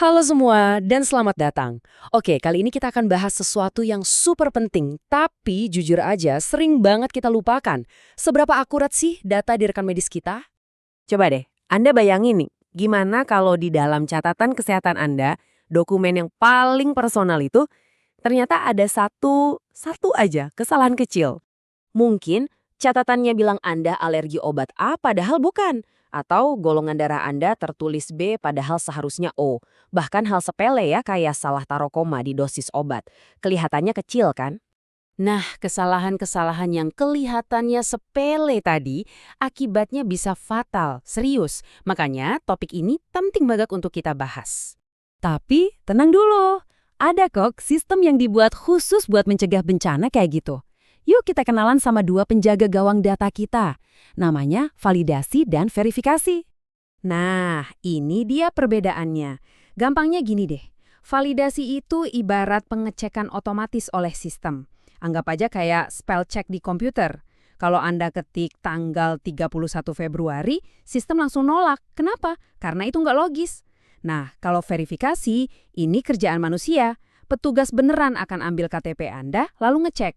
Halo semua, dan selamat datang. Oke, kali ini kita akan bahas sesuatu yang super penting, tapi jujur aja sering banget kita lupakan. Seberapa akurat sih data di rekan medis kita? Coba deh, Anda bayangin nih, gimana kalau di dalam catatan kesehatan Anda, dokumen yang paling personal itu, ternyata ada satu aja kesalahan kecil. Mungkin catatannya bilang Anda alergi obat A padahal bukan. Atau golongan darah Anda tertulis B padahal seharusnya O. Bahkan hal sepele ya kayak salah taruh koma di dosis obat. Kelihatannya kecil kan? Nah, kesalahan-kesalahan yang kelihatannya sepele tadi akibatnya bisa fatal, serius. Makanya topik ini penting banget untuk kita bahas. Tapi tenang dulu, ada kok sistem yang dibuat khusus buat mencegah bencana kayak gitu. Yuk kita kenalan sama dua penjaga gawang data kita. Namanya validasi dan verifikasi. Nah, ini dia perbedaannya. Gampangnya gini deh, validasi itu ibarat pengecekan otomatis oleh sistem. Anggap aja kayak spell check di komputer. Kalau Anda ketik tanggal 31 Februari, sistem langsung nolak. Kenapa? Karena itu nggak logis. Nah, kalau verifikasi, ini kerjaan manusia. Petugas beneran akan ambil KTP Anda, lalu ngecek.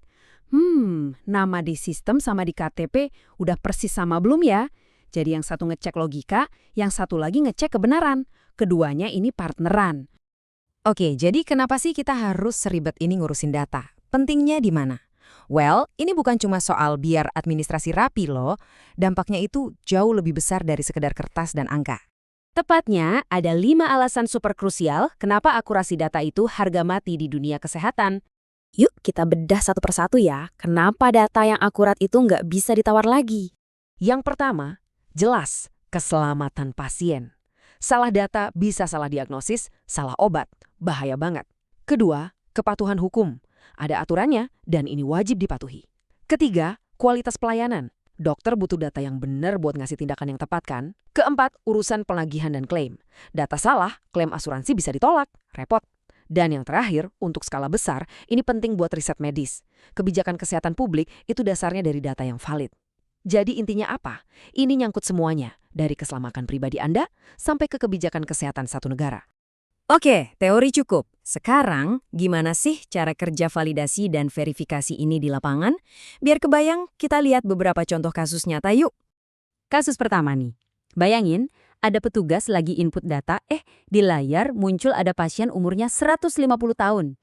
Nama di sistem sama di KTP udah persis sama belum ya? Jadi yang satu ngecek logika, yang satu lagi ngecek kebenaran. Keduanya ini partneran. Oke, jadi kenapa sih kita harus seribet ini ngurusin data? Pentingnya di mana? Well, ini bukan cuma soal biar administrasi rapi loh. Dampaknya itu jauh lebih besar dari sekedar kertas dan angka. Tepatnya, ada 5 alasan super krusial kenapa akurasi data itu harga mati di dunia kesehatan. Yuk kita bedah satu persatu ya, kenapa data yang akurat itu nggak bisa ditawar lagi. Yang pertama, jelas keselamatan pasien. Salah data bisa salah diagnosis, salah obat. Bahaya banget. Kedua, kepatuhan hukum. Ada aturannya dan ini wajib dipatuhi. Ketiga, kualitas pelayanan. Dokter butuh data yang benar buat ngasih tindakan yang tepat kan? Keempat, urusan penagihan dan klaim. Data salah, klaim asuransi bisa ditolak. Repot. Dan yang terakhir, untuk skala besar, ini penting buat riset medis. Kebijakan kesehatan publik itu dasarnya dari data yang valid. Jadi intinya apa? Ini nyangkut semuanya, dari keselamatan pribadi Anda sampai ke kebijakan kesehatan satu negara. Oke, teori cukup. Sekarang, gimana sih cara kerja validasi dan verifikasi ini di lapangan? Biar kebayang, kita lihat beberapa contoh kasus nyata yuk. Kasus pertama nih. Bayangin, ada petugas lagi input data, di layar muncul ada pasien umurnya 150 tahun.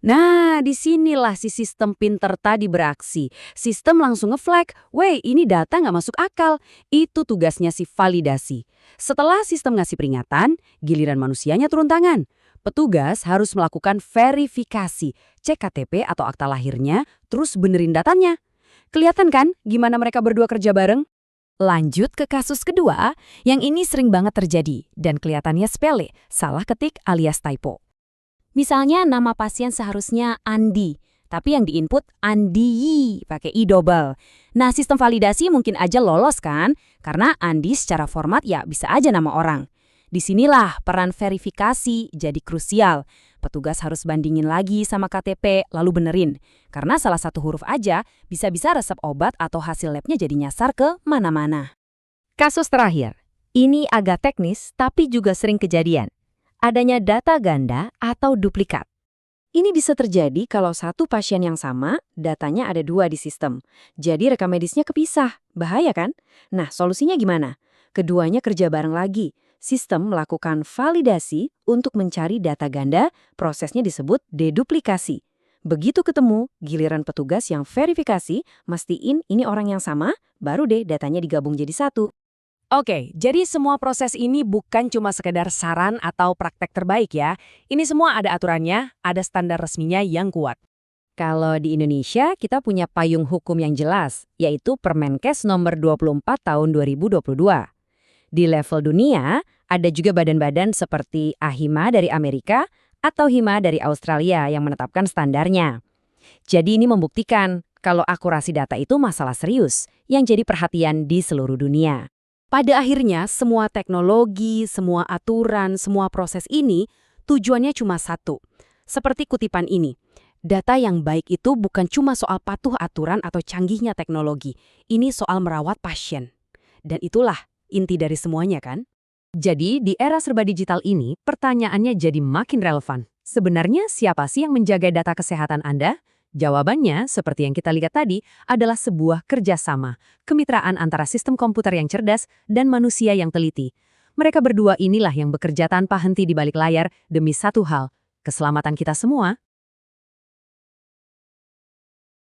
Nah, disinilah si sistem pinter tadi beraksi. Sistem langsung nge-flag, weh ini data nggak masuk akal. Itu tugasnya si validasi. Setelah sistem ngasih peringatan, giliran manusianya turun tangan. Petugas harus melakukan verifikasi, cek KTP atau akta lahirnya, terus benerin datanya. Kelihatan kan gimana mereka berdua kerja bareng? Lanjut ke kasus kedua, yang ini sering banget terjadi dan kelihatannya sepele, salah ketik alias typo. Misalnya nama pasien seharusnya Andi, tapi yang diinput Andi pakai I double. Nah, sistem validasi mungkin aja lolos kan? Karena Andi secara format ya bisa aja nama orang. Disinilah peran verifikasi jadi krusial. Petugas harus bandingin lagi sama KTP lalu benerin. Karena salah satu huruf aja bisa-bisa resep obat atau hasil labnya jadi nyasar ke mana-mana. Kasus terakhir, ini agak teknis tapi juga sering kejadian. Adanya data ganda atau duplikat. Ini bisa terjadi kalau satu pasien yang sama, datanya ada 2 di sistem. Jadi rekam medisnya kepisah. Bahaya kan? Nah, solusinya gimana? Keduanya kerja bareng lagi. Sistem melakukan validasi untuk mencari data ganda, prosesnya disebut deduplikasi. Begitu ketemu, giliran petugas yang verifikasi, mastiin ini orang yang sama, baru deh datanya digabung jadi satu. Oke, jadi semua proses ini bukan cuma sekedar saran atau praktek terbaik ya. Ini semua ada aturannya, ada standar resminya yang kuat. Kalau di Indonesia, kita punya payung hukum yang jelas, yaitu Permenkes nomor 24 tahun 2022. Di level dunia, ada juga badan-badan seperti AHIMA dari Amerika atau HIMA dari Australia yang menetapkan standarnya. Jadi ini membuktikan kalau akurasi data itu masalah serius yang jadi perhatian di seluruh dunia. Pada akhirnya, semua teknologi, semua aturan, semua proses ini tujuannya cuma satu. Seperti kutipan ini, data yang baik itu bukan cuma soal patuh aturan atau canggihnya teknologi. Ini soal merawat pasien. Dan itulah inti dari semuanya kan? Jadi, di era serba digital ini, pertanyaannya jadi makin relevan. Sebenarnya siapa sih yang menjaga data kesehatan Anda? Jawabannya, seperti yang kita lihat tadi, adalah sebuah kerjasama, kemitraan antara sistem komputer yang cerdas dan manusia yang teliti. Mereka berdua inilah yang bekerja tanpa henti di balik layar demi satu hal, keselamatan kita semua.